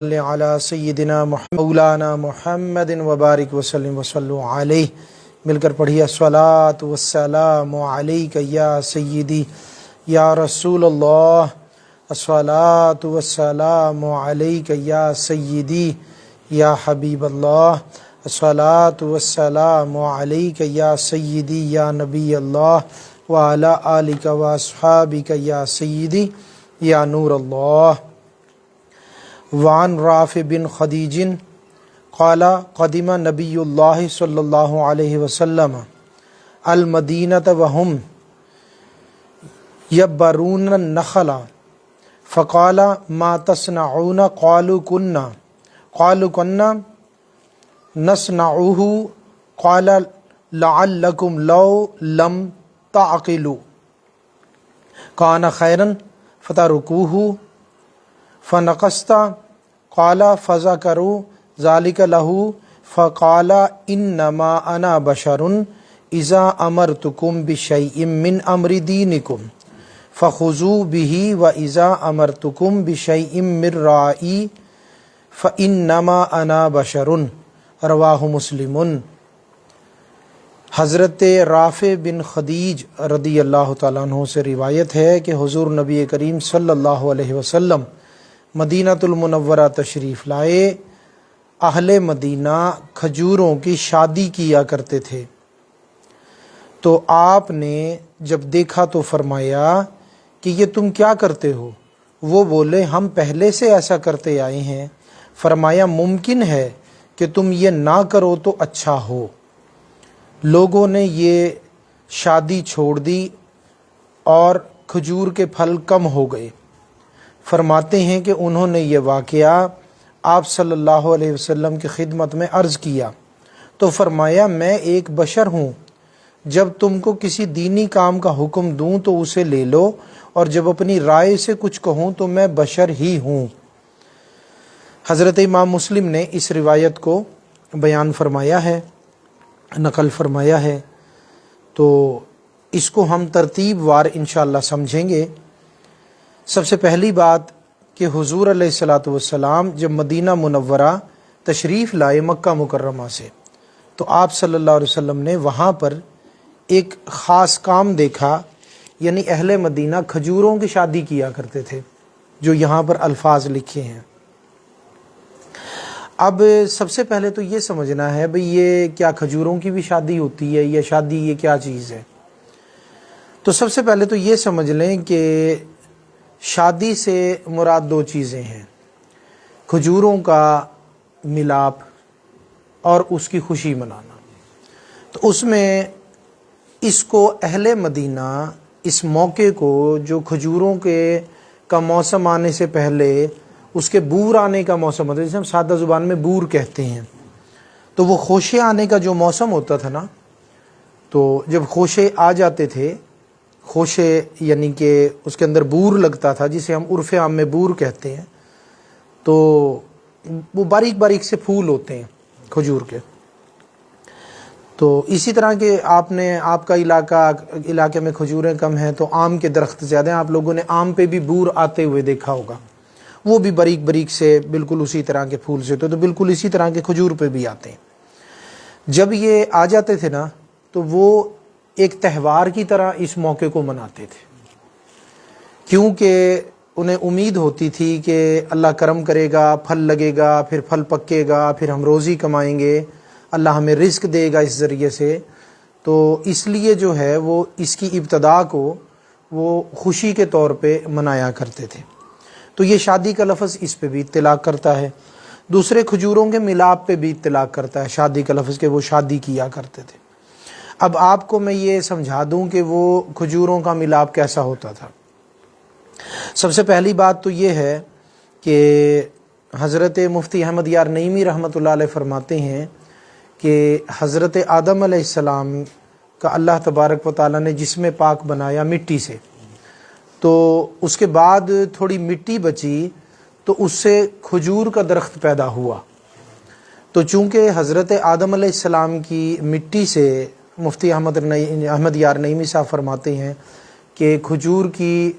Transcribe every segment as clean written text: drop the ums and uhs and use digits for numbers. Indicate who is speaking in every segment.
Speaker 1: صلی علی سیدنا مولانا محمد وبارک وسلم وصلو علیہ. مل کر پڑھیے الصلاۃ والسلام علیک یا سیدی یا رسول اللہ. الصلاۃ والسلام علیک یا سیدی یا حبیب اللہ. الصلاۃ والسلام علیک یا سیدی یا نبی اللہ وعلی آلک واصحابک یا سیدی یا نور اللہ. وعن رافع بن خدیج قال قدم نبی اللہ صلی اللہ علیہ وسلم المدینۃ وهم یبرون النخل فقال ما تصنعون قالوا كنا نصنعه قال لعلكم لو لم تعقلوا كان خيرا فتركوه فنقصت قال فذكروا ذلك له فقال انما انا بشر اذا امرتكم بشيء من امر دينكم فخذوا به واذا امرتكم بشيء من رأيي فانما انا بشر. رواہ مسلم. حضرت رافع بن خدیج رضی اللہ تعالیٰ عنہ سے روایت ہے کہ حضور نبی کریم صلی اللہ علیہ وسلم مدینۃ المنورہ تشریف لائے. اہل مدینہ کھجوروں کی شادی کیا کرتے تھے، تو آپ نے جب دیکھا تو فرمایا کہ یہ تم کیا کرتے ہو؟ وہ بولے ہم پہلے سے ایسا کرتے آئے ہیں. فرمایا ممکن ہے کہ تم یہ نہ کرو تو اچھا ہو. لوگوں نے یہ شادی چھوڑ دی اور کھجور کے پھل کم ہو گئے. فرماتے ہیں کہ انہوں نے یہ واقعہ آپ صلی اللہ علیہ وسلم کی خدمت میں عرض کیا تو فرمایا میں ایک بشر ہوں، جب تم کو کسی دینی کام کا حکم دوں تو اسے لے لو، اور جب اپنی رائے سے کچھ کہوں تو میں بشر ہی ہوں. حضرت امام مسلم نے اس روایت کو بیان فرمایا ہے، نقل فرمایا ہے، تو اس کو ہم ترتیب وار انشاءاللہ سمجھیں گے. سب سے پہلی بات کہ حضور علیہ الصلاۃ والسلام جب مدینہ منورہ تشریف لائے مکہ مکرمہ سے، تو آپ صلی اللہ علیہ وسلم نے وہاں پر ایک خاص کام دیکھا، یعنی اہل مدینہ کھجوروں کی شادی کیا کرتے تھے، جو یہاں پر الفاظ لکھے ہیں. اب سب سے پہلے تو یہ سمجھنا ہے بھئی یہ کیا کھجوروں کی بھی شادی ہوتی ہے یا شادی یہ کیا چیز ہے؟ تو سب سے پہلے تو یہ سمجھ لیں کہ شادی سے مراد دو چیزیں ہیں: کھجوروں کا ملاپ اور اس کی خوشی منانا. تو اس میں اس کو اہل مدینہ اس موقع کو، جو کھجوروں کا موسم آنے سے پہلے اس کے بور آنے کا موسم ہوتا ہے، جسے ہم سادہ زبان میں بور کہتے ہیں، تو وہ خوشے آنے کا جو موسم ہوتا تھا نا، تو جب خوشے آ جاتے تھے، خوشے یعنی کہ اس کے اندر بور لگتا تھا، جسے ہم عرف عام میں بور کہتے ہیں، تو وہ باریک باریک سے پھول ہوتے ہیں کھجور کے. تو اسی طرح کہ آپ کا علاقے میں کھجوریں کم ہیں تو آم کے درخت زیادہ ہیں. آپ لوگوں نے آم پہ بھی بور آتے ہوئے دیکھا ہوگا، وہ بھی باریک باریک سے بالکل اسی طرح کے پھول سے ہوتے، تو بالکل اسی طرح کے کھجور پہ بھی آتے ہیں. جب یہ آ جاتے تھے نا، تو وہ ایک تہوار کی طرح اس موقع کو مناتے تھے، کیونکہ انہیں امید ہوتی تھی کہ اللہ کرم کرے گا، پھل لگے گا، پھر پھل پکے گا، پھر ہم روزی کمائیں گے، اللہ ہمیں رزق دے گا اس ذریعے سے. تو اس لیے جو ہے وہ اس کی ابتدا کو وہ خوشی کے طور پہ منایا کرتے تھے. تو یہ شادی کا لفظ اس پہ بھی اطلاق کرتا ہے. دوسرے کھجوروں کے ملاپ پہ بھی اطلاق کرتا ہے شادی کا لفظ، کہ وہ شادی کیا کرتے تھے. اب آپ کو میں یہ سمجھا دوں کہ وہ کھجوروں کا ملاپ کیسا ہوتا تھا. سب سے پہلی بات تو یہ ہے کہ حضرت مفتی احمد یار نعیمی رحمۃ اللہ علیہ فرماتے ہیں کہ حضرت آدم علیہ السلام کا اللہ تبارک و تعالیٰ نے جسم پاک بنایا مٹی سے، تو اس کے بعد تھوڑی مٹی بچی تو اس سے کھجور کا درخت پیدا ہوا. تو چونکہ حضرت آدم علیہ السلام کی مٹی سے مفتی احمد یار نعیمی صاحب فرماتے ہیں کہ کھجور کی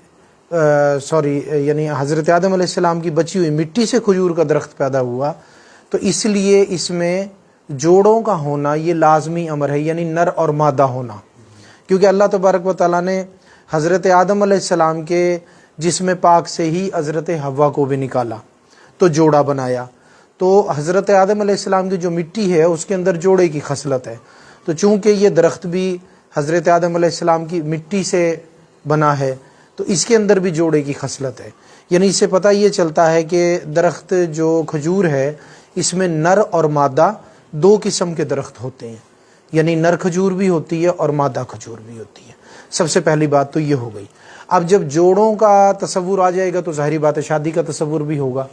Speaker 1: یعنی حضرت آدم علیہ السلام کی بچی ہوئی مٹی سے کھجور کا درخت پیدا ہوا، تو اس لیے اس میں جوڑوں کا ہونا یہ لازمی امر ہے، یعنی نر اور مادہ ہونا، کیونکہ اللہ تبارک و تعالیٰ نے حضرت آدم علیہ السلام کے جسم پاک سے ہی حضرت حوا کو بھی نکالا تو جوڑا بنایا۔ تو حضرت آدم علیہ السلام کی جو مٹی ہے اس کے اندر جوڑے کی خصلت ہے، تو چونکہ یہ درخت بھی حضرت آدم علیہ السلام کی مٹی سے بنا ہے تو اس کے اندر بھی جوڑے کی خصلت ہے، یعنی اس سے پتہ یہ چلتا ہے کہ درخت جو کھجور ہے اس میں نر اور مادہ دو قسم کے درخت ہوتے ہیں، یعنی نر کھجور بھی ہوتی ہے اور مادہ کھجور بھی ہوتی ہے۔ سب سے پہلی بات تو یہ ہو گئی۔ اب جب جوڑوں کا تصور آ جائے گا تو ظاہری بات ہے شادی کا تصور بھی ہوگا،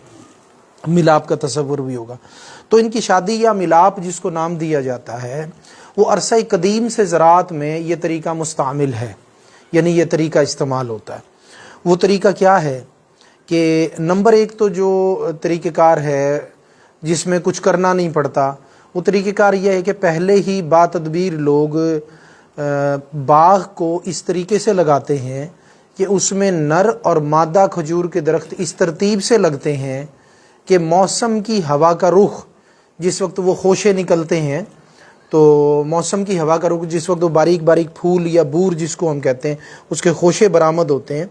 Speaker 1: ملاپ کا تصور بھی ہوگا۔ تو ان کی شادی یا ملاپ جس کو نام دیا جاتا ہے وہ عرصہ قدیم سے زراعت میں یہ طریقہ مستعمل ہے، یعنی یہ طریقہ استعمال ہوتا ہے۔ وہ طریقہ کیا ہے کہ نمبر ایک تو جو طریقہ کار ہے جس میں کچھ کرنا نہیں پڑتا، وہ طریقہ کار یہ ہے کہ پہلے ہی با تدبیر لوگ باغ کو اس طریقے سے لگاتے ہیں کہ اس میں نر اور مادہ کھجور کے درخت اس ترتیب سے لگتے ہیں کہ موسم کی ہوا کا رخ جس وقت وہ خوشے نکلتے ہیں، تو موسم کی ہوا کا رخ جس وقت وہ باریک باریک پھول یا بور جس کو ہم کہتے ہیں اس کے خوشے برآمد ہوتے ہیں،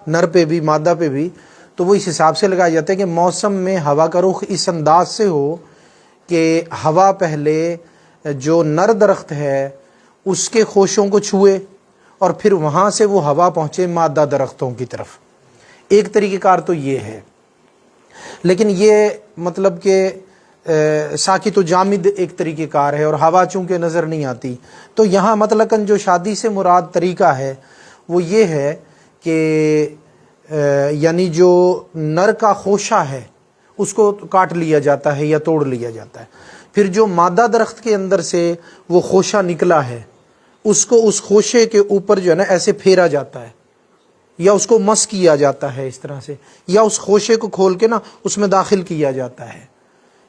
Speaker 1: نر پہ بھی مادہ پہ بھی، تو وہ اس حساب سے لگایا جاتا ہے کہ موسم میں ہوا کا رخ اس انداز سے ہو کہ ہوا پہلے جو نر درخت ہے اس کے خوشوں کو چھوئے اور پھر وہاں سے وہ ہوا پہنچے مادہ درختوں کی طرف۔ ایک طریقہ کار تو یہ ہے، لیکن یہ مطلب کہ ساکت و جامد ایک طریقہ کار ہے اور ہوا چونکہ نظر نہیں آتی، تو یہاں مطلقاً جو شادی سے مراد طریقہ ہے وہ یہ ہے کہ یعنی جو نر کا خوشہ ہے اس کو کاٹ لیا جاتا ہے یا توڑ لیا جاتا ہے، پھر جو مادہ درخت کے اندر سے وہ خوشہ نکلا ہے اس کو اس خوشے کے اوپر جو ہے نا ایسے پھیرا جاتا ہے یا اس کو مس کیا جاتا ہے اس طرح سے، یا اس خوشے کو کھول کے نا اس میں داخل کیا جاتا ہے۔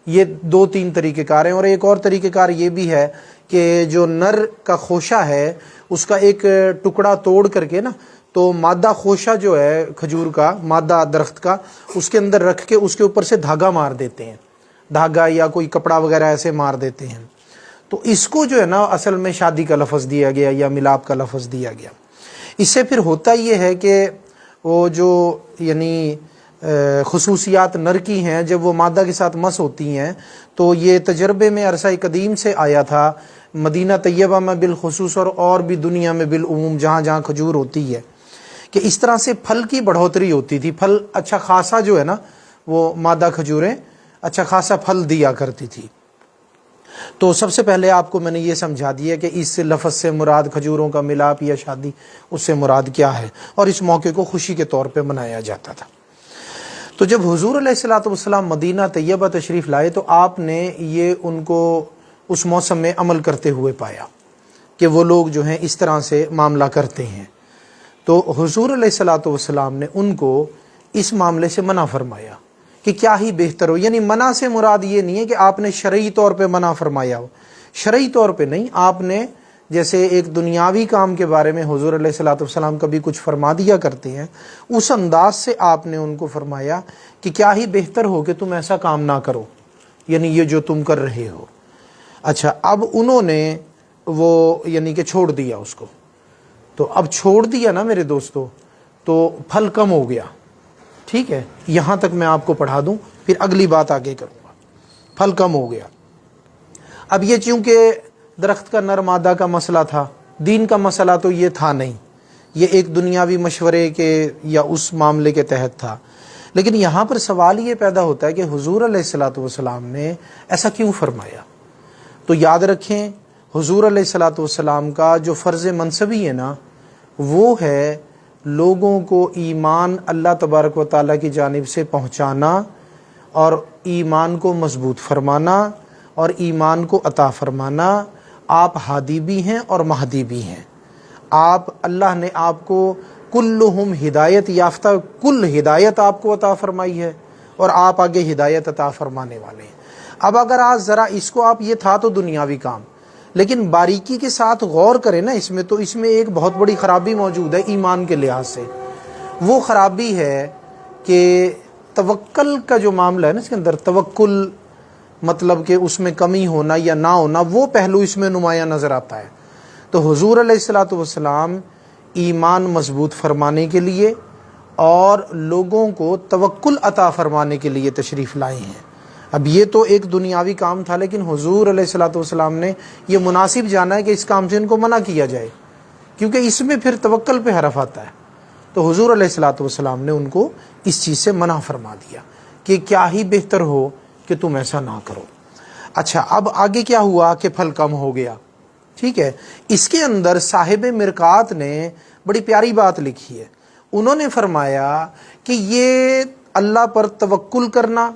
Speaker 1: یہ دو تین طریقہ کار ہیں، اور ایک اور طریقہ کار یہ بھی ہے کہ جو نر کا خوشہ ہے اس کا ایک ٹکڑا توڑ کر کے نا تو مادہ خوشہ جو ہے کھجور کا مادہ درخت کا اس کے اندر رکھ کے اس کے اوپر سے دھاگا مار دیتے ہیں، دھاگا یا کوئی کپڑا وغیرہ ایسے مار دیتے ہیں، تو اس کو جو ہے نا اصل میں شادی کا لفظ دیا گیا یا ملاپ کا لفظ دیا گیا۔ اس سے پھر ہوتا یہ ہے کہ وہ جو یعنی خصوصیات نر کی ہیں جب وہ مادہ کے ساتھ مس ہوتی ہیں، تو یہ تجربے میں عرصہ قدیم سے آیا تھا، مدینہ طیبہ میں بالخصوص اور بھی دنیا میں بالعموم جہاں جہاں کھجور ہوتی ہے، کہ اس طرح سے پھل کی بڑھوتری ہوتی تھی، پھل اچھا خاصا جو ہے نا وہ مادہ کھجوریں اچھا خاصا پھل دیا کرتی تھی۔ تو سب سے پہلے آپ کو میں نے یہ سمجھا دیا کہ اس لفظ سے مراد کھجوروں کا ملاپ یا شادی اس سے مراد کیا ہے، اور اس موقع کو خوشی کے طور پہ منایا جاتا تھا۔ تو جب حضور علیہ الصلوۃ والسلام مدینہ طیبہ تشریف لائے تو آپ نے یہ ان کو اس موسم میں عمل کرتے ہوئے پایا کہ وہ لوگ جو ہیں اس طرح سے معاملہ کرتے ہیں، تو حضور علیہ الصلوۃ والسلام نے ان کو اس معاملے سے منع فرمایا کہ کیا ہی بہتر ہو، یعنی منع سے مراد یہ نہیں ہے کہ آپ نے شرعی طور پہ منع فرمایا ہو، شرعی طور پہ نہیں، آپ نے جیسے ایک دنیاوی کام کے بارے میں حضور علیہ الصلوۃ والسلام کبھی کچھ فرما دیا کرتے ہیں، اس انداز سے آپ نے ان کو فرمایا کہ کیا ہی بہتر ہو کہ تم ایسا کام نہ کرو، یعنی یہ جو تم کر رہے ہو۔ اچھا، اب انہوں نے وہ یعنی کہ چھوڑ دیا اس کو، تو اب چھوڑ دیا نا میرے دوستو تو پھل کم ہو گیا، ٹھیک ہے، یہاں تک میں آپ کو پڑھا دوں پھر اگلی بات آگے کروں گا۔ پھل کم ہو گیا، اب یہ چونکہ درخت کا نر مادہ کا مسئلہ تھا، دین کا مسئلہ تو یہ تھا نہیں، یہ ایک دنیاوی مشورے کے یا اس معاملے کے تحت تھا، لیکن یہاں پر سوال یہ پیدا ہوتا ہے کہ حضور علیہ الصلوۃ والسلام نے ایسا کیوں فرمایا؟ تو یاد رکھیں حضور علیہ الصلوۃ والسلام کا جو فرض منصبی ہے نا وہ ہے لوگوں کو ایمان اللہ تبارک و تعالیٰ کی جانب سے پہنچانا اور ایمان کو مضبوط فرمانا اور ایمان کو عطا فرمانا۔ آپ ہادی بھی ہیں اور مہدی بھی ہیں، آپ اللہ نے آپ کو کلہم ہدایت یافتہ، کل ہدایت آپ کو عطا فرمائی ہے اور آپ آگے ہدایت عطا فرمانے والے ہیں۔ اب اگر آج ذرا اس کو آپ، یہ تھا تو دنیاوی کام، لیکن باریکی کے ساتھ غور کریں نا اس میں، تو اس میں ایک بہت بڑی خرابی موجود ہے ایمان کے لحاظ سے۔ وہ خرابی ہے کہ توکل کا جو معاملہ ہے نا، اس کے اندر توکل مطلب کہ اس میں کمی ہونا یا نہ ہونا، وہ پہلو اس میں نمایاں نظر آتا ہے۔ تو حضور علیہ الصلوۃ والسلام ایمان مضبوط فرمانے کے لیے اور لوگوں کو توکل عطا فرمانے کے لیے تشریف لائے ہیں۔ اب یہ تو ایک دنیاوی کام تھا، لیکن حضور علیہ الصلوۃ والسلام نے یہ مناسب جانا ہے کہ اس کام سے ان کو منع کیا جائے، کیونکہ اس میں پھر توکل پہ حرف آتا ہے۔ تو حضور علیہ الصلوۃ والسلام نے ان کو اس چیز سے منع فرما دیا کہ کیا ہی بہتر ہو کہ تم ایسا نہ کرو۔ اچھا، اب آگے کیا ہوا کہ پھل کم ہو گیا، ٹھیک ہے۔ اس کے اندر صاحب مرقات نے بڑی پیاری بات لکھی ہے۔ انہوں نے فرمایا کہ یہ اللہ پر توکل کرنا،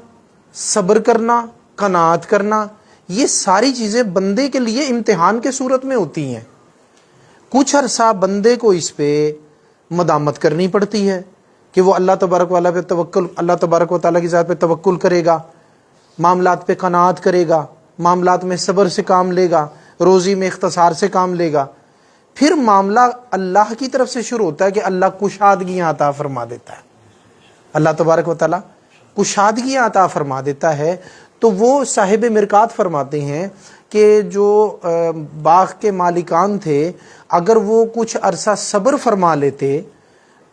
Speaker 1: صبر کرنا، قناعت کرنا، یہ ساری چیزیں بندے کے لیے امتحان کے صورت میں ہوتی ہیں۔ کچھ عرصہ بندے کو اس پہ مدامت کرنی پڑتی ہے کہ وہ اللہ تبارک و تعالیٰ کی ذات پہ توکل کرے گا، معاملات پہ قناعت کرے گا، معاملات میں صبر سے کام لے گا، روزی میں اختصار سے کام لے گا۔ پھر معاملہ اللہ کی طرف سے شروع ہوتا ہے کہ اللہ کشادگیاں عطا فرما دیتا ہے، اللہ تبارک و تعالیٰ کشادگیاں عطا فرما دیتا ہے۔ تو وہ صاحب مرقات فرماتے ہیں کہ جو باغ کے مالکان تھے، اگر وہ کچھ عرصہ صبر فرما لیتے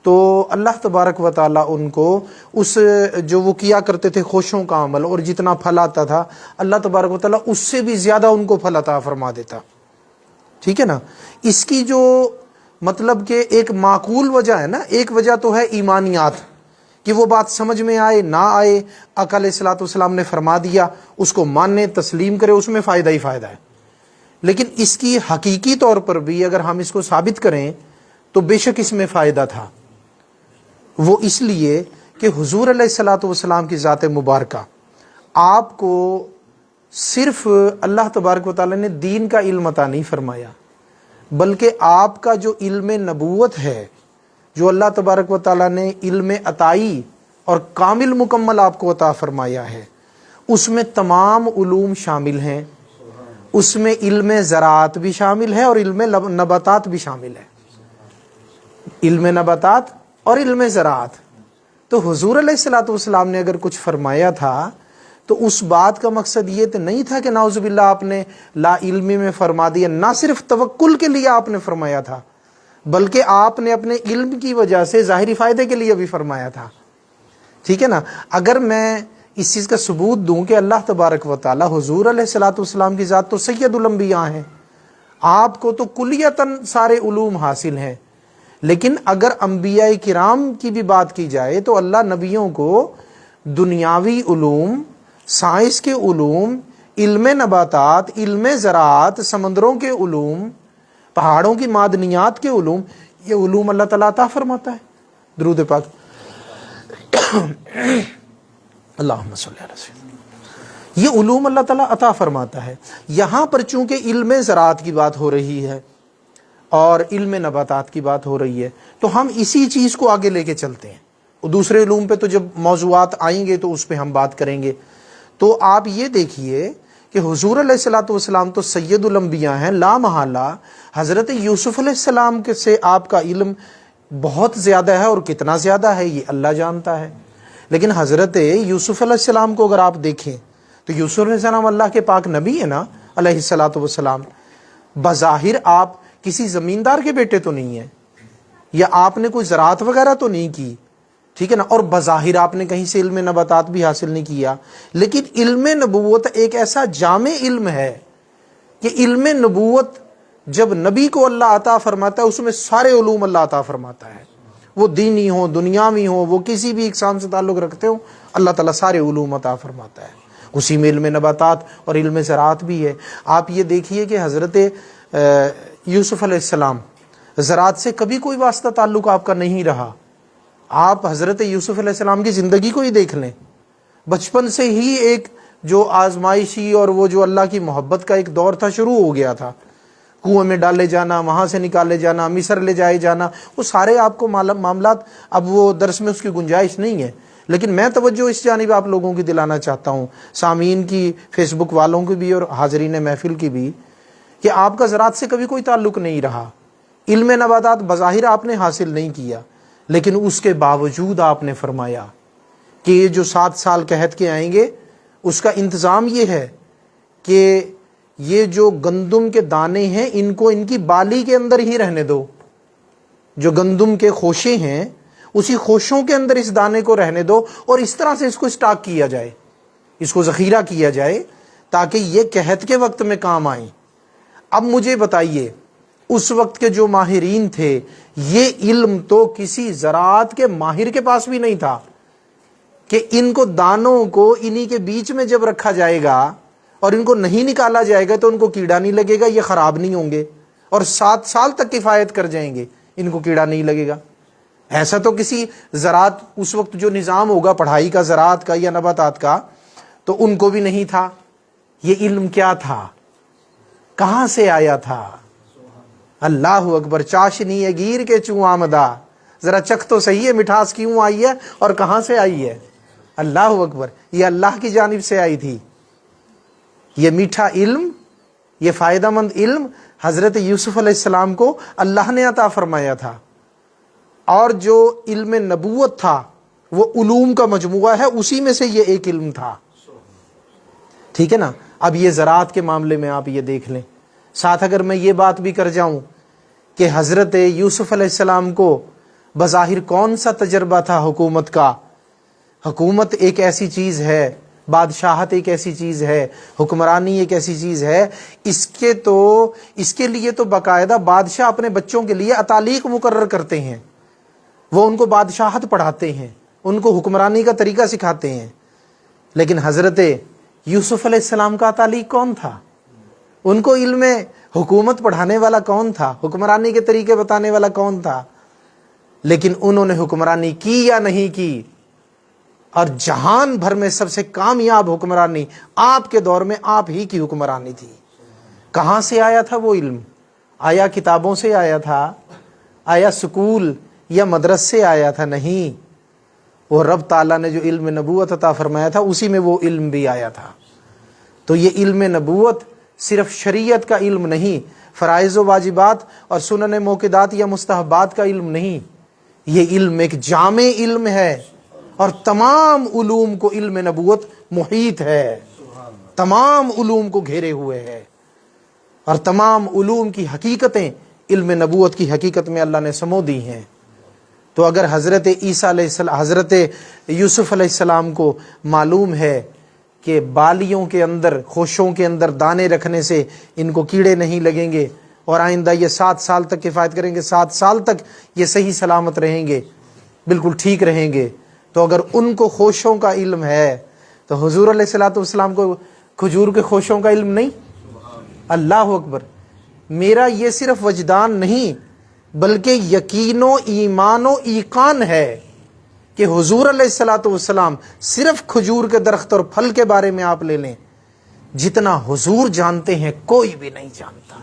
Speaker 1: تو اللہ تبارک و تعالیٰ ان کو اس جو وہ کیا کرتے تھے خوشوں کا عمل، اور جتنا پھل آتا تھا اللہ تبارک و تعالیٰ اس سے بھی زیادہ ان کو پھل عطا فرما دیتا، ٹھیک ہے نا۔ اس کی جو مطلب کہ ایک معقول وجہ ہے نا، ایک وجہ تو ہے ایمانیات، کہ وہ بات سمجھ میں آئے نہ آئے، آقا علیہ الصلوۃ والسلام نے فرما دیا، اس کو ماننے تسلیم کرے، اس میں فائدہ ہی فائدہ ہے۔ لیکن اس کی حقیقی طور پر بھی اگر ہم اس کو ثابت کریں تو بے شک اس میں فائدہ تھا۔ وہ اس لیے کہ حضور علیہ الصلوۃ والسلام کی ذات مبارکہ آپ کو صرف اللہ تبارک و تعالیٰ نے دین کا علم عطا نہیں فرمایا، بلکہ آپ کا جو علم نبوت ہے، جو اللہ تبارک و تعالیٰ نے علم عطائی اور کامل مکمل آپ کو عطا فرمایا ہے، اس میں تمام علوم شامل ہیں۔ اس میں علم زراعت بھی شامل ہے اور علم نباتات بھی شامل ہے، علم نباتات اور علم زراعت۔ تو حضور علیہ الصلوۃ والسلام نے اگر کچھ فرمایا تھا تو اس بات کا مقصد یہ تو نہیں تھا کہ نعوذ باللہ آپ نے لا علمی میں فرما دیا، نہ صرف توکل کے لیے آپ نے فرمایا تھا، بلکہ آپ نے اپنے علم کی وجہ سے ظاہری فائدے کے لیے بھی فرمایا تھا، ٹھیک ہے نا۔ اگر میں اس چیز کا ثبوت دوں کہ اللہ تبارک و تعالی حضور علیہ الصلوۃ والسلام کی ذات تو سید الانبیاء ہیں، آپ کو تو کلیتاً سارے علوم حاصل ہیں، لیکن اگر انبیاء کرام کی بھی بات کی جائے تو اللہ نبیوں کو دنیاوی علوم، سائنس کے علوم، علم نباتات، علم زراعت، سمندروں کے علوم، پہاڑوں کی معدنیات کے علوم، یہ علوم اللہ تعالیٰ عطا فرماتا ہے۔ درود پاک اللہم صلی علی سیدنا، یہ علوم اللہ تعالیٰ عطا فرماتا ہے۔ یہاں پر چونکہ علم زراعت کی بات ہو رہی ہے اور علم نباتات کی بات ہو رہی ہے تو ہم اسی چیز کو آگے لے کے چلتے ہیں۔ دوسرے علوم پہ تو جب موضوعات آئیں گے تو اس پہ ہم بات کریں گے۔ تو آپ یہ دیکھیے کہ حضور علیہ الصلوۃ والسلام تو سید الانبیاء ہیں، لا محالہ حضرت یوسف علیہ السلام سے آپ کا علم بہت زیادہ ہے، اور کتنا زیادہ ہے یہ اللہ جانتا ہے۔ لیکن حضرت یوسف علیہ السلام کو اگر آپ دیکھیں تو یوسف علیہ السلام اللہ کے پاک نبی ہے نا علیہ الصلوۃ والسلام۔ بظاہر آپ کسی زمیندار کے بیٹے تو نہیں ہیں، یا آپ نے کوئی زراعت وغیرہ تو نہیں کی، ٹھیک ہے نا، اور بظاہر آپ نے کہیں سے علم نباتات بھی حاصل نہیں کیا، لیکن علم نبوت ایک ایسا جامع علم ہے کہ علم نبوت جب نبی کو اللہ عطا فرماتا ہے اس میں سارے علوم اللہ عطا فرماتا ہے، وہ دینی ہوں، دنیاوی ہوں، وہ کسی بھی اقسام سے تعلق رکھتے ہوں، اللہ تعالیٰ سارے علوم عطا فرماتا ہے۔ اسی میں علم نباتات اور علم زراعت بھی ہے۔ آپ یہ دیکھیے کہ حضرت یوسف علیہ السلام زراعت سے کبھی کوئی واسطہ تعلق آپ کا نہیں رہا۔ آپ حضرت یوسف علیہ السلام کی زندگی کو ہی دیکھ لیں، بچپن سے ہی ایک جو آزمائشی اور وہ جو اللہ کی محبت کا ایک دور تھا شروع ہو گیا تھا۔ کنویں میں ڈالے جانا، وہاں سے نکالے جانا، مصر لے جائے جانا، وہ سارے آپ کو معاملات، اب وہ درس میں اس کی گنجائش نہیں ہے، لیکن میں توجہ اس جانب آپ لوگوں کی دلانا چاہتا ہوں، سامعین کی، فیس بک والوں کی بھی اور حاضرین محفل کی بھی، کہ آپ کا زراعت سے کبھی کوئی تعلق نہیں رہا، علم نباتات بظاہر آپ نے حاصل نہیں کیا، لیکن اس کے باوجود آپ نے فرمایا کہ یہ جو 7 سال قحط کے آئیں گے اس کا انتظام یہ ہے کہ یہ جو گندم کے دانے ہیں ان کو ان کی بالی کے اندر ہی رہنے دو. جو گندم کے خوشے ہیں اسی خوشوں کے اندر اس دانے کو رہنے دو اور اس طرح سے اس کو اسٹاک کیا جائے, اس کو ذخیرہ کیا جائے تاکہ یہ قحط کے وقت میں کام آئیں. اب مجھے بتائیے اس وقت کے جو ماہرین تھے, یہ علم تو کسی زراعت کے ماہر کے پاس بھی نہیں تھا کہ ان کو دانوں کو انہی کے بیچ میں جب رکھا جائے گا اور ان کو نہیں نکالا جائے گا تو ان کو کیڑا نہیں لگے گا, یہ خراب نہیں ہوں گے اور 7 سال تک کفایت کر جائیں گے, ان کو کیڑا نہیں لگے گا. ایسا تو کسی زراعت اس وقت جو نظام ہوگا پڑھائی کا, زراعت کا یا نباتات کا, تو ان کو بھی نہیں تھا. یہ علم کیا تھا, کہاں سے آیا تھا؟ اللہ اکبر. چاشنی ہے گیر کے چوں آمدہ, ذرا چکھ تو صحیح ہے مٹھاس کیوں آئی ہے اور کہاں سے آئی ہے. اللہ اکبر. یہ اللہ کی جانب سے آئی تھی. یہ میٹھا علم, یہ فائدہ مند علم حضرت یوسف علیہ السلام کو اللہ نے عطا فرمایا تھا. اور جو علم نبوت تھا وہ علوم کا مجموعہ ہے, اسی میں سے یہ ایک علم تھا. ٹھیک ہے نا. اب یہ زراعت کے معاملے میں آپ یہ دیکھ لیں. ساتھ اگر میں یہ بات بھی کر جاؤں کہ حضرت یوسف علیہ السلام کو بظاہر کون سا تجربہ تھا حکومت کا. حکومت ایک ایسی چیز ہے, بادشاہت ایک ایسی چیز ہے, حکمرانی ایک ایسی چیز ہے, اس کے لیے تو باقاعدہ بادشاہ اپنے بچوں کے لیے اتالیق مقرر کرتے ہیں. وہ ان کو بادشاہت پڑھاتے ہیں, ان کو حکمرانی کا طریقہ سکھاتے ہیں. لیکن حضرت یوسف علیہ السلام کا اتالیق کون تھا؟ ان کو علم حکومت پڑھانے والا کون تھا؟ حکمرانی کے طریقے بتانے والا کون تھا؟ لیکن انہوں نے حکمرانی کی یا نہیں کی؟ اور جہان بھر میں سب سے کامیاب حکمرانی آپ کے دور میں آپ ہی کی حکمرانی تھی. کہاں سے آیا تھا وہ علم؟ آیا کتابوں سے آیا تھا؟ آیا سکول یا مدرسے سے آیا تھا؟ نہیں. وہ رب تعالیٰ نے جو علم نبوت عطا فرمایا تھا اسی میں وہ علم بھی آیا تھا. تو یہ علم نبوت صرف شریعت کا علم نہیں, فرائض و واجبات اور سنن موقدات یا مستحبات کا علم نہیں. یہ علم ایک جامع علم ہے اور تمام علوم کو علم نبوت محیط ہے, تمام علوم کو گھیرے ہوئے ہے. اور تمام علوم کی حقیقتیں علم نبوت کی حقیقت میں اللہ نے سمو دی ہیں. تو اگر حضرت عیسیٰ علیہ السلام, حضرت یوسف علیہ السلام کو معلوم ہے کہ بالیوں کے اندر, خوشوں کے اندر دانے رکھنے سے ان کو کیڑے نہیں لگیں گے اور آئندہ یہ 7 سال تک کفایت کریں گے, 7 سال تک یہ صحیح سلامت رہیں گے, بالکل ٹھیک رہیں گے, تو اگر ان کو خوشوں کا علم ہے تو حضور علیہ الصلوۃ والسلام کو کھجور کے خوشوں کا علم نہیں؟ اللہ اکبر. میرا یہ صرف وجدان نہیں بلکہ یقین و ایمان و ایقان ہے کہ حضور علیہ الصلوۃ والسلام صرف کھجور کے درخت اور پھل کے بارے میں آپ لے لیں, جتنا حضور جانتے ہیں کوئی بھی نہیں جانتا.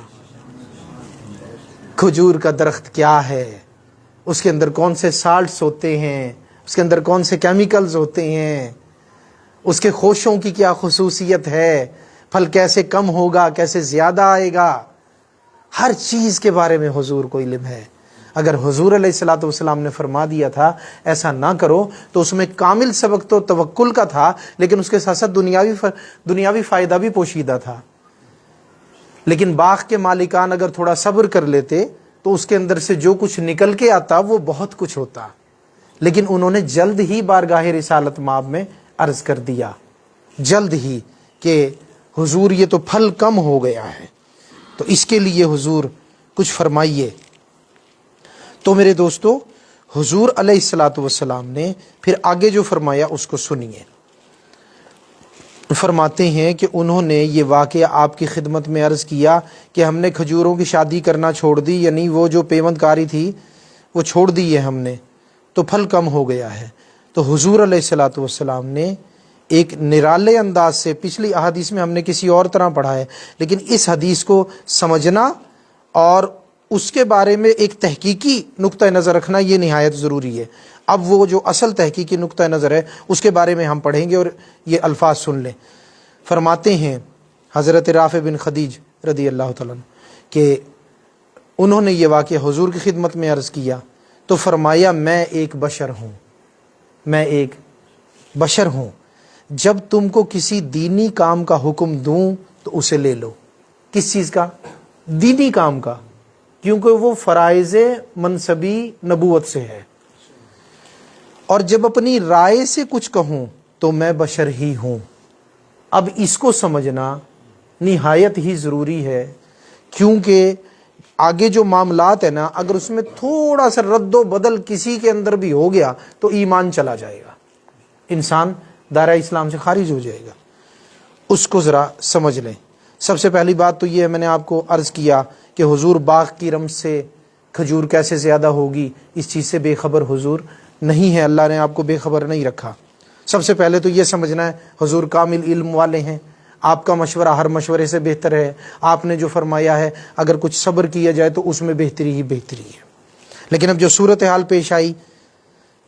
Speaker 1: کھجور کا درخت کیا ہے, اس کے اندر کون سے سالٹس ہوتے ہیں, اس کے اندر کون سے کیمیکلز ہوتے ہیں, اس کے خوشوں کی کیا خصوصیت ہے, پھل کیسے کم ہوگا, کیسے زیادہ آئے گا, ہر چیز کے بارے میں حضور کو علم ہے. اگر حضور علیہ الصلوۃ والسلام نے فرما دیا تھا ایسا نہ کرو تو اس میں کامل سبق تو توکل کا تھا, لیکن اس کے ساتھ ساتھ دنیاوی فائدہ بھی پوشیدہ تھا. لیکن باغ کے مالکان اگر تھوڑا صبر کر لیتے تو اس کے اندر سے جو کچھ نکل کے آتا وہ بہت کچھ ہوتا. لیکن انہوں نے جلد ہی بارگاہ رسالت مآب میں عرض کر دیا, جلد ہی, کہ حضور یہ تو پھل کم ہو گیا ہے, تو اس کے لیے حضور کچھ فرمائیے. تو میرے دوستو, حضور علیہ الصلوۃ والسلام نے پھر آگے جو فرمایا اس کو سنیے. فرماتے ہیں کہ انہوں نے یہ واقعہ آپ کی خدمت میں عرض کیا کہ ہم نے کھجوروں کی شادی کرنا چھوڑ دی, یعنی وہ جو پیوند کاری تھی وہ چھوڑ دی ہے ہم نے, تو پھل کم ہو گیا ہے. تو حضور علیہ الصلوۃ والسلام نے ایک نرالے انداز سے, پچھلی احادیث میں ہم نے کسی اور طرح پڑھا ہے, لیکن اس حدیث کو سمجھنا اور اس کے بارے میں ایک تحقیقی نقطہ نظر رکھنا یہ نہایت ضروری ہے. اب وہ جو اصل تحقیقی نقطہ نظر ہے اس کے بارے میں ہم پڑھیں گے اور یہ الفاظ سن لیں. فرماتے ہیں حضرت رافع بن خدیج رضی اللہ تعالیٰ عنہ کہ انہوں نے یہ واقعہ حضور کی خدمت میں عرض کیا تو فرمایا میں ایک بشر ہوں، میں ایک بشر ہوں، جب تم کو کسی دینی کام کا حکم دوں تو اسے لے لو۔ کس چیز کا؟ دینی کام کا، کیونکہ وہ فرائض منصبی نبوت سے ہے۔ اور جب اپنی رائے سے کچھ کہوں تو میں بشر ہی ہوں۔ اب اس کو سمجھنا نہایت ہی ضروری ہے، کیونکہ آگے جو معاملات ہیں نا، اگر اس میں تھوڑا سا رد و بدل کسی کے اندر بھی ہو گیا تو ایمان چلا جائے گا، انسان دائرہ اسلام سے خارج ہو جائے گا۔ اس کو ذرا سمجھ لیں۔ سب سے پہلی بات تو یہ ہے، میں نے آپ کو عرض کیا کہ حضور باغ کی رمز سے کھجور کیسے زیادہ ہوگی، اس چیز سے بے خبر حضور نہیں ہے، اللہ نے آپ کو بے خبر نہیں رکھا۔ سب سے پہلے تو یہ سمجھنا ہے حضور کامل علم والے ہیں، آپ کا مشورہ ہر مشورے سے بہتر ہے، آپ نے جو فرمایا ہے اگر کچھ صبر کیا جائے تو اس میں بہتری ہی بہتری ہے۔ لیکن اب جو صورتحال پیش آئی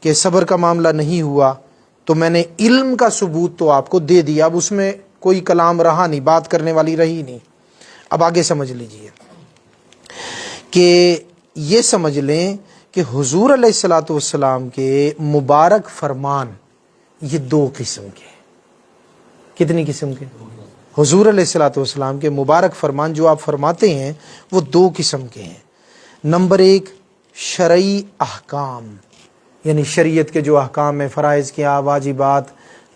Speaker 1: کہ صبر کا معاملہ نہیں ہوا، تو میں نے علم کا ثبوت تو آپ کو دے دیا، اب اس میں کوئی کلام رہا نہیں، بات کرنے والی رہی نہیں۔ اب آگے سمجھ لیجئے کہ یہ سمجھ لیں کہ حضور علیہ الصلوۃ والسلام کے مبارک فرمان یہ دو قسم کے ہیں۔ کتنی قسم کے؟ حضور علیہ الصلوۃ والسلام کے مبارک فرمان جو آپ فرماتے ہیں وہ دو قسم کے ہیں۔ نمبر ایک، شرعی احکام، یعنی شریعت کے جو احکام ہیں، فرائض کیا، واجبات،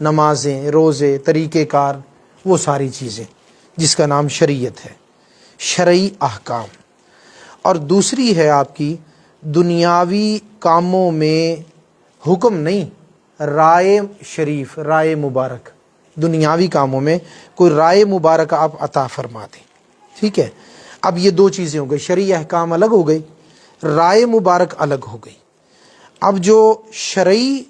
Speaker 1: نمازیں، روزے، طریقہ کار، وہ ساری چیزیں جس کا نام شریعت ہے، شرعی احکام۔ اور دوسری ہے آپ کی دنیاوی کاموں میں حکم نہیں، رائے شریف، رائے مبارک، دنیاوی کاموں میں کوئی رائے مبارک آپ عطا فرما دیں، ٹھیک ہے۔ اب یہ دو چیزیں ہو گئی، شرعی احکام الگ ہو گئی، رائے مبارک الگ ہو گئی۔ اب جو شرعی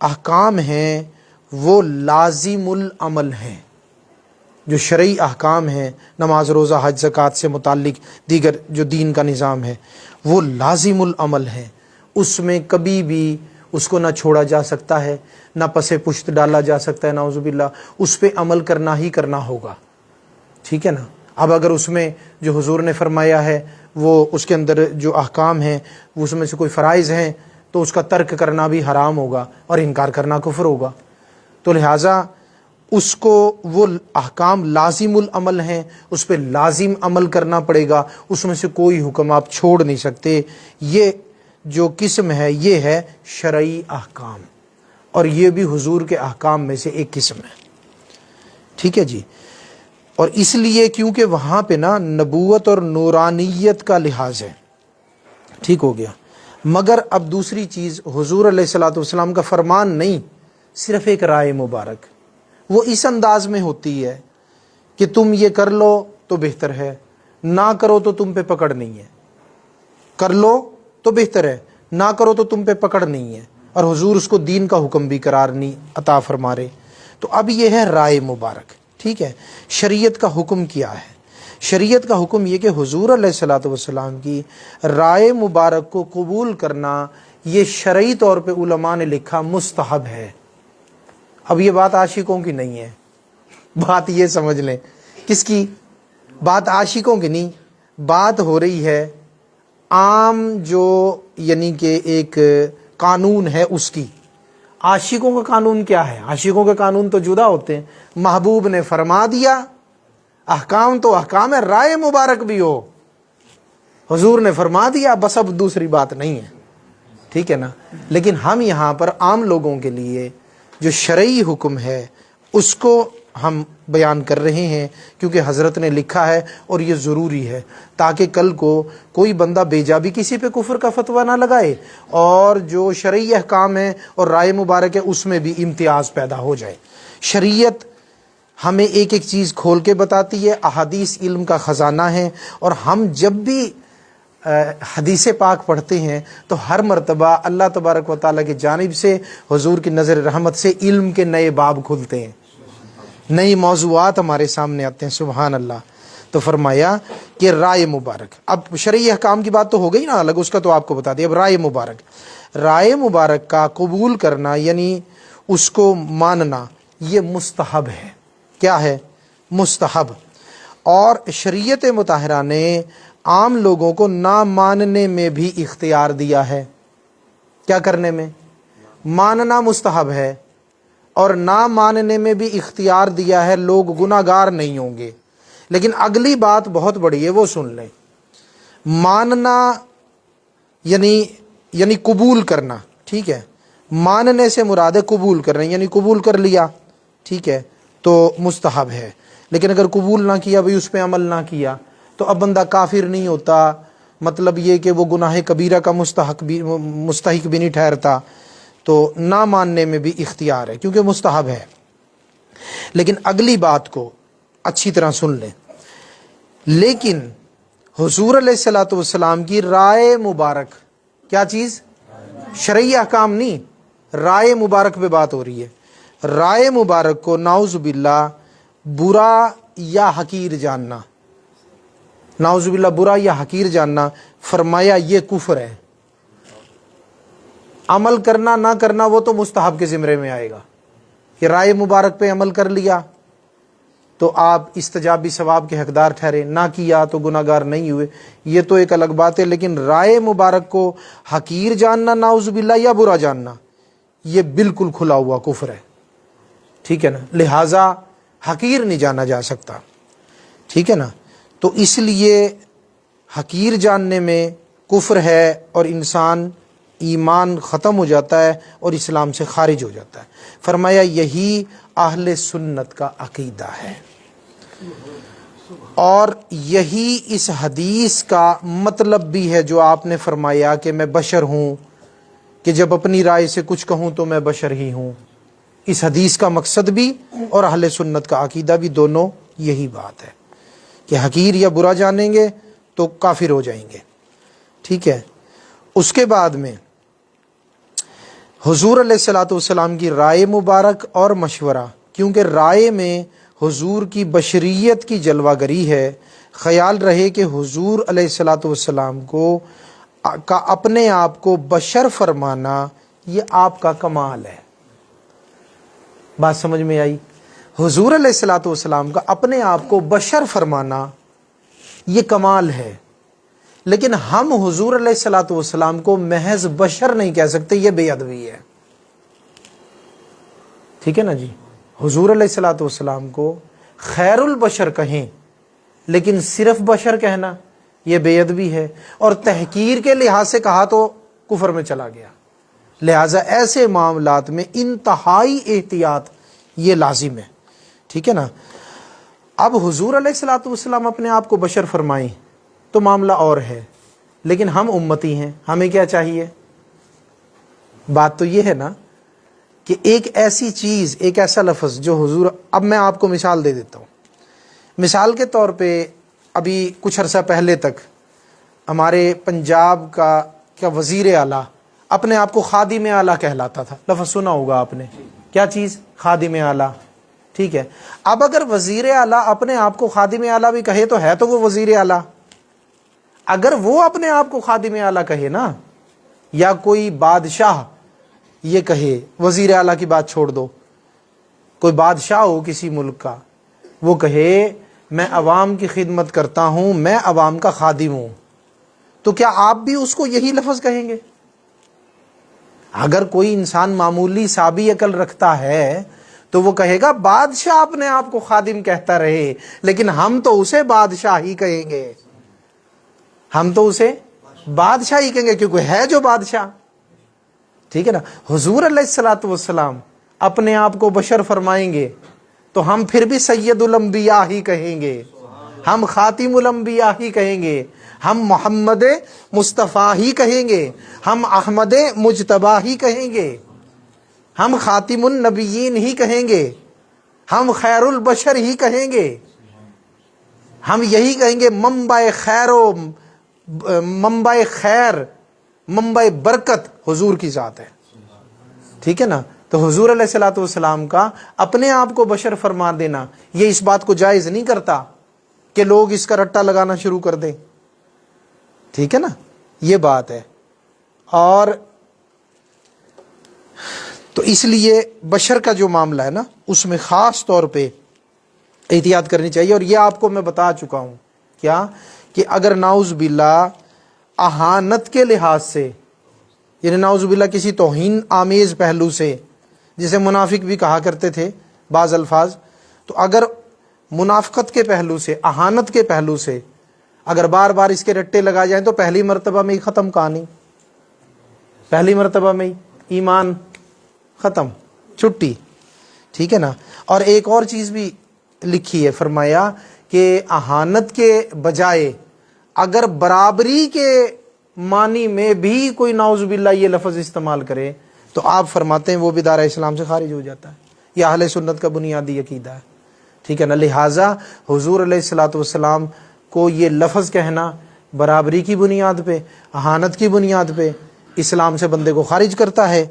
Speaker 1: احکام ہیں وہ لازم العمل ہیں، جو شرعی احکام ہیں، نماز، روزہ، حج، زکوٰۃ سے متعلق دیگر جو دین کا نظام ہے وہ لازم العمل ہے، اس میں کبھی بھی اس کو نہ چھوڑا جا سکتا ہے، نہ پس پشت ڈالا جا سکتا ہے، نعوذ باللہ، اس پہ عمل کرنا ہی کرنا ہوگا، ٹھیک ہے نا۔ اب اگر اس میں جو حضور نے فرمایا ہے وہ اس کے اندر جو احکام ہیں وہ اس میں سے کوئی فرائض ہیں تو اس کا ترک کرنا بھی حرام ہوگا اور انکار کرنا کفر ہوگا، تو لہٰذا اس کو وہ احکام لازم العمل ہیں، اس پہ لازم عمل کرنا پڑے گا، اس میں سے کوئی حکم آپ چھوڑ نہیں سکتے۔ یہ جو قسم ہے یہ ہے شرعی احکام، اور یہ بھی حضور کے احکام میں سے ایک قسم ہے، ٹھیک ہے جی۔ اور اس لیے کیونکہ وہاں پہ نا نبوت اور نورانیت کا لحاظ ہے، ٹھیک ہو گیا۔ مگر اب دوسری چیز، حضور علیہ الصلوۃ والسلام کا فرمان نہیں، صرف ایک رائے مبارک، وہ اس انداز میں ہوتی ہے کہ تم یہ کر لو تو بہتر ہے، نہ کرو تو تم پہ پکڑ نہیں ہے، کر لو تو بہتر ہے، نہ کرو تو تم پہ پکڑ نہیں ہے، اور حضور اس کو دین کا حکم بھی قرار نہیں عطا فرما رہے۔ تو اب یہ ہے رائے مبارک، ٹھیک ہے۔ شریعت کا حکم کیا ہے؟ شریعت کا حکم یہ کہ حضور علیہ الصلوۃ والسلام کی رائے مبارک کو قبول کرنا یہ شرعی طور پہ علماء نے لکھا مستحب ہے۔ اب یہ بات عاشقوں کی نہیں ہے، بات یہ سمجھ لیں، کس کی بات؟ عاشقوں کی نہیں، بات ہو رہی ہے عام جو یعنی کہ ایک قانون ہے اس کی۔ عاشقوں کا قانون کیا ہے؟ عاشقوں کے قانون تو جدا ہوتے ہیں، محبوب نے فرما دیا، احکام تو احکام ہے، رائے مبارک بھی ہو، حضور نے فرما دیا، بس اب دوسری بات نہیں ہے، ٹھیک ہے نا۔ لیکن ہم یہاں پر عام لوگوں کے لیے جو شرعی حکم ہے اس کو ہم بیان کر رہے ہیں، کیونکہ حضرت نے لکھا ہے اور یہ ضروری ہے، تاکہ کل کو کوئی بندہ بے جا بھی کسی پہ کفر کا فتویٰ نہ لگائے، اور جو شرعی احکام ہے اور رائے مبارک ہے اس میں بھی امتیاز پیدا ہو جائے۔ شریعت ہمیں ایک ایک چیز کھول کے بتاتی ہے، احادیث علم کا خزانہ ہے، اور ہم جب بھی حدیث پاک پڑھتے ہیں تو ہر مرتبہ اللہ تبارک و تعالیٰ کی جانب سے حضور کی نظر رحمت سے علم کے نئے باب کھلتے ہیں، نئی موضوعات ہمارے سامنے آتے ہیں، سبحان اللہ۔ تو فرمایا کہ رائے مبارک، اب شرعی احکام کی بات تو ہو گئی نا الگ، اس کا تو آپ کو بتا دیا۔ اب رائے مبارک، رائے مبارک کا قبول کرنا یعنی اس کو ماننا یہ مستحب ہے۔ کیا ہے؟ مستحب۔ اور شریعت مطہرہ نے عام لوگوں کو نہ ماننے میں بھی اختیار دیا ہے، کیا کرنے میں؟ ماننا مستحب ہے، اور نہ ماننے میں بھی اختیار دیا ہے، لوگ گناہ گار نہیں ہوں گے۔ لیکن اگلی بات بہت بڑی ہے، وہ سن لیں۔ ماننا یعنی قبول کرنا، ٹھیک ہے، ماننے سے مراد ہے قبول کرنا، یعنی قبول کر لیا، ٹھیک ہے، تو مستحب ہے۔ لیکن اگر قبول نہ کیا بھئی، اس پہ عمل نہ کیا، تو اب بندہ کافر نہیں ہوتا، مطلب یہ کہ وہ گناہ کبیرہ کا مستحق بھی نہیں ٹھہرتا، تو نہ ماننے میں بھی اختیار ہے کیونکہ مستحب ہے۔ لیکن اگلی بات کو اچھی طرح سن لیں، لیکن حضور علیہ الصلوۃ والسلام کی رائے مبارک، کیا چیز؟ شرعی احکام نہیں، رائے مبارک پہ بات ہو رہی ہے۔ رائے مبارک کو نعوذ باللہ برا یا حقیر جاننا، نعوذ باللہ برا یا حقیر جاننا، فرمایا یہ کفر ہے۔ عمل کرنا نہ کرنا وہ تو مستحب کے زمرے میں آئے گا، کہ رائے مبارک پہ عمل کر لیا تو آپ استجابی ثواب کے حقدار ٹھہرے، نہ کیا تو گناہ گار نہیں ہوئے، یہ تو ایک الگ بات ہے۔ لیکن رائے مبارک کو حقیر جاننا نعوذ باللہ یا برا جاننا، یہ بالکل کھلا ہوا کفر ہے، ٹھیک ہے نا، لہٰذا حقیر نہیں جانا جا سکتا، ٹھیک ہے نا۔ تو اس لیے حقیر جاننے میں کفر ہے، اور انسان ایمان ختم ہو جاتا ہے اور اسلام سے خارج ہو جاتا ہے۔ فرمایا یہی اہل سنت کا عقیدہ ہے، اور یہی اس حدیث کا مطلب بھی ہے جو آپ نے فرمایا کہ میں بشر ہوں، کہ جب اپنی رائے سے کچھ کہوں تو میں بشر ہی ہوں۔ اس حدیث کا مقصد بھی اور اہل سنت کا عقیدہ بھی دونوں یہی بات ہے کہ حقیر یا برا جانیں گے تو کافر ہو جائیں گے، ٹھیک ہے۔ اس کے بعد میں حضور علیہ الصلوۃ والسلام کی رائے مبارک اور مشورہ، کیونکہ رائے میں حضور کی بشریت کی جلوہ گری ہے۔ خیال رہے کہ حضور علیہ الصلوۃ والسلام کا اپنے آپ کو بشر فرمانا یہ آپ کا کمال ہے۔ بات سمجھ میں آئی؟ حضور علیہ الصلوۃ والسلام کا اپنے آپ کو بشر فرمانا یہ کمال ہے، لیکن ہم حضور علیہ الصلوۃ والسلام کو محض بشر نہیں کہہ سکتے، یہ بے ادبی ہے، ٹھیک ہے نا جی۔ حضور علیہ الصلوۃ والسلام کو خیر البشر کہیں، لیکن صرف بشر کہنا یہ بے ادبی ہے، اور تحقیر کے لحاظ سے کہا تو کفر میں چلا گیا۔ لہٰذا ایسے معاملات میں انتہائی احتیاط یہ لازم ہے، ٹھیک ہے نا۔ اب حضور علیہ الصلوۃ والسلام اپنے آپ کو بشر فرمائیں تو معاملہ اور ہے، لیکن ہم امتی ہیں، ہمیں کیا چاہیے؟ بات تو یہ ہے نا کہ ایک ایسی چیز، ایک ایسا لفظ جو حضور، اب میں آپ کو مثال دے دیتا ہوں۔ مثال کے طور پہ ابھی کچھ عرصہ پہلے تک ہمارے پنجاب کا وزیر اعلیٰ اپنے آپ کو خادم اعلیٰ کہلاتا تھا، لفظ سنا ہوگا آپ نے، کیا چیز؟ خادم اعلیٰ، ٹھیک ہے۔ اب اگر وزیر اعلیٰ اپنے آپ کو خادم اعلیٰ بھی کہے تو ہے تو وہ وزیر اعلیٰ، اگر وہ اپنے آپ کو خادم اعلیٰ کہے نا، یا کوئی بادشاہ یہ کہے، وزیر اعلیٰ کی بات چھوڑ دو، کوئی بادشاہ ہو کسی ملک کا، وہ کہے میں عوام کی خدمت کرتا ہوں، میں عوام کا خادم ہوں، تو کیا آپ بھی اس کو یہی لفظ کہیں گے؟ اگر کوئی انسان معمولی سابی عقل رکھتا ہے تو وہ کہے گا بادشاہ اپنے آپ کو خادم کہتا رہے، لیکن ہم تو اسے بادشاہ ہی کہیں گے، ہم تو اسے بادشاہ ہی کہیں گے کیونکہ ہے جو بادشاہ، ٹھیک ہے نا۔ حضور علیہ الصلوۃ والسلام اپنے آپ کو بشر فرمائیں گے تو ہم پھر بھی سید الانبیاء ہی کہیں گے، ہم خاتم الانبیاء ہی کہیں گے، ہم محمد مصطفیٰ ہی کہیں گے، ہم احمد مجتبیٰ ہی کہیں گے، ہم خاتم النبیین ہی کہیں گے، ہم خیر البشر ہی کہیں گے، ہم یہی کہیں گے منبع خیر منبع برکت حضور کی ذات ہے، ٹھیک ہے نا۔ تو حضور علیہ الصلوۃ والسلام کا اپنے آپ کو بشر فرما دینا یہ اس بات کو جائز نہیں کرتا کہ لوگ اس کا رٹا لگانا شروع کر دیں، ٹھیک ہے نا، یہ بات ہے۔ اور تو اس لیے بشر کا جو معاملہ ہے نا، اس میں خاص طور پہ احتیاط کرنی چاہیے، اور یہ آپ کو میں بتا چکا ہوں کیا، کہ اگر نعوذ باللہ اہانت کے لحاظ سے یعنی نعوذ باللہ کسی توہین آمیز پہلو سے، جسے منافق بھی کہا کرتے تھے بعض الفاظ، تو اگر منافقت کے پہلو سے، اہانت کے پہلو سے اگر بار بار اس کے رٹے لگا جائیں تو پہلی مرتبہ میں ہی ختم کہانی، پہلی مرتبہ میں ہی ایمان ختم، چھٹی، ٹھیک ہے نا۔ اور ایک اور چیز بھی لکھی ہے، فرمایا کہ اہانت کے بجائے اگر برابری کے معنی میں بھی کوئی نعوذ باللہ یہ لفظ استعمال کرے تو آپ فرماتے ہیں وہ بھی دائرہ اسلام سے خارج ہو جاتا ہے۔ یہ اہل سنت کا بنیادی عقیدہ ہے، ٹھیک ہے نا۔ لہٰذا حضور علیہ الصلوۃ والسلام کو یہ لفظ کہنا برابری کی بنیاد پہ، اہانت کی بنیاد پہ اسلام سے بندے کو خارج کرتا ہے،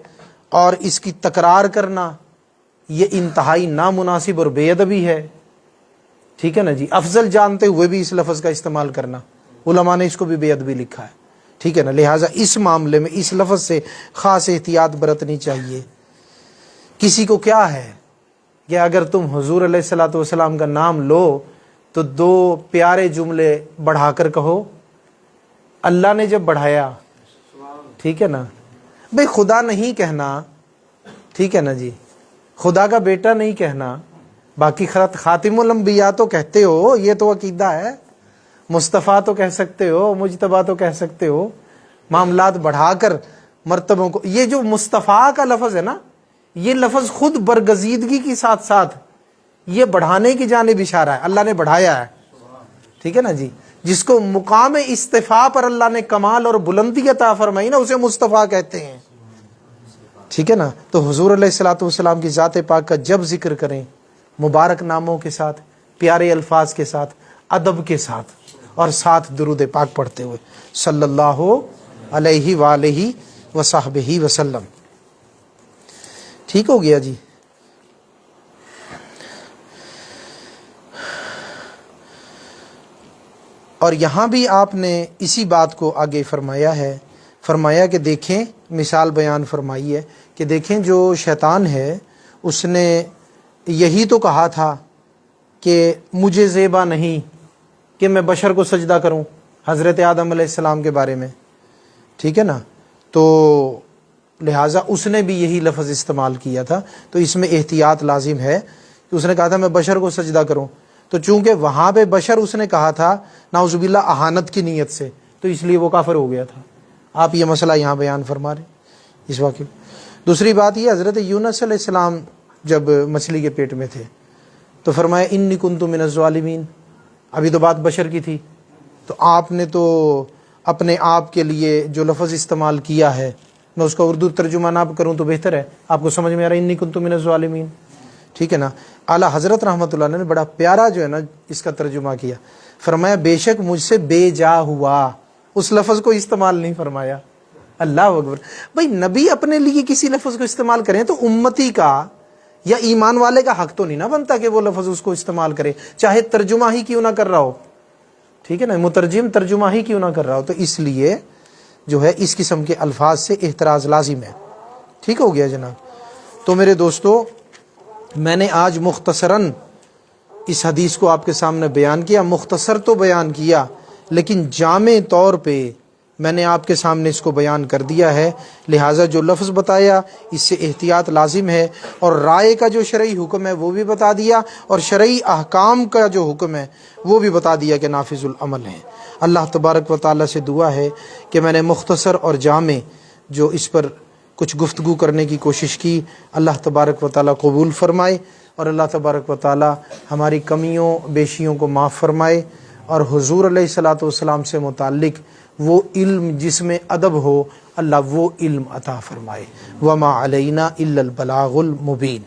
Speaker 1: اور اس کی تکرار کرنا یہ انتہائی نامناسب اور بے ادبی ہے، ٹھیک ہے نا جی۔ افضل جانتے ہوئے بھی اس لفظ کا استعمال کرنا، علماء نے اس کو بھی بے ادبی لکھا ہے، ٹھیک ہے نا۔ لہٰذا اس معاملے میں اس لفظ سے خاص احتیاط برتنی چاہیے۔ کسی کو کیا ہے کہ اگر تم حضور علیہ الصلوۃ والسلام کا نام لو تو دو پیارے جملے بڑھا کر کہو، اللہ نے جب بڑھایا، ٹھیک ہے نا بھئی، خدا نہیں کہنا، ٹھیک ہے نا جی، خدا کا بیٹا نہیں کہنا، باقی خاتم الانبیاء تو کہتے ہو، یہ تو عقیدہ ہے، مصطفیٰ تو کہہ سکتے ہو، مجتبیٰ تو کہہ سکتے ہو، معاملات بڑھا کر مرتبوں کو، یہ جو مصطفیٰ کا لفظ ہے نا، یہ لفظ خود برگزیدگی کے ساتھ ساتھ یہ بڑھانے کی جانب اشارہ ہے، اللہ نے بڑھایا ہے، ٹھیک ہے نا جی۔ جس کو مقام استفاء پر اللہ نے کمال اور بلندی عطا فرمائی نا، اسے مصطفیٰ کہتے ہیں، ٹھیک ہے نا۔ تو حضور علیہ الصلوۃ والسلام کی ذات پاک کا جب ذکر کریں مبارک ناموں کے ساتھ، پیارے الفاظ کے ساتھ، ادب کے ساتھ، اور ساتھ درود پاک پڑھتے ہوئے صلی اللہ علیہ وآلہ وصحبہ وسلم، ٹھیک ہو گیا جی۔ اور یہاں بھی آپ نے اسی بات کو آگے فرمایا ہے، فرمایا کہ دیکھیں، مثال بیان فرمائی ہے کہ دیکھیں جو شیطان ہے اس نے یہی تو کہا تھا کہ مجھے زیبا نہیں کہ میں بشر کو سجدہ کروں، حضرت آدم علیہ السلام کے بارے میں، ٹھیک ہے نا۔ تو لہٰذا اس نے بھی یہی لفظ استعمال کیا تھا، تو اس میں احتیاط لازم ہے کہ اس نے کہا تھا میں بشر کو سجدہ کروں، تو چونکہ وہاں پہ بشر اس نے کہا تھا نعوذ باللہ اہانت کی نیت سے، تو اس لیے وہ کافر ہو گیا تھا۔ آپ یہ مسئلہ یہاں بیان فرما رہے ہیں اس واقعے۔ دوسری بات یہ، حضرت یونس علیہ السلام جب مچھلی کے پیٹ میں تھے تو فرمایا انی کنت من الظالمین، ابھی تو بات بشر کی تھی، تو آپ نے تو اپنے آپ کے لیے جو لفظ استعمال کیا ہے، میں اس کا اردو ترجمہ نہ کروں تو بہتر ہے، آپ کو سمجھ میں آ رہا ہے انی کنت من الظالمین، ٹھیک ہے نا۔ اعلیٰ حضرت رحمۃ اللہ نے بڑا پیارا جو ہے نا اس کا ترجمہ کیا، فرمایا بے شک مجھ سے بے جا ہوا، اس لفظ کو استعمال نہیں فرمایا۔ اللہ اکبر۔ بھائی نبی اپنے لیے کسی لفظ کو استعمال کریں تو امتی کا یا ایمان والے کا حق تو نہیں نہ بنتا کہ وہ لفظ اس کو استعمال کرے، چاہے ترجمہ ہی کیوں نہ کر رہا ہو، ٹھیک ہے نا، مترجم ترجمہ ہی کیوں نہ کر رہا ہو۔ تو اس لیے جو ہے اس قسم کے الفاظ سے احتراز لازم ہے، ٹھیک ہو گیا جناب۔ تو میرے دوستو، میں نے آج مختصراً اس حدیث کو آپ کے سامنے بیان کیا، مختصر تو بیان کیا لیکن جامع طور پہ میں نے آپ کے سامنے اس کو بیان کر دیا ہے، لہٰذا جو لفظ بتایا اس سے احتیاط لازم ہے، اور رائے کا جو شرعی حکم ہے وہ بھی بتا دیا، اور شرعی احکام کا جو حکم ہے وہ بھی بتا دیا کہ نافذ العمل ہے۔ اللہ تبارک و تعالیٰ سے دعا ہے کہ میں نے مختصر اور جامع جو اس پر کچھ گفتگو کرنے کی کوشش کی، اللہ تبارک و تعالیٰ قبول فرمائے، اور اللہ تبارک و تعالیٰ ہماری کمیوں بیشیوں کو معاف فرمائے، اور حضور علیہ الصلوۃ والسلام سے متعلق وہ علم جس میں ادب ہو، اللہ وہ علم عطا فرمائے۔ وما علینا الا البلاغ المبین۔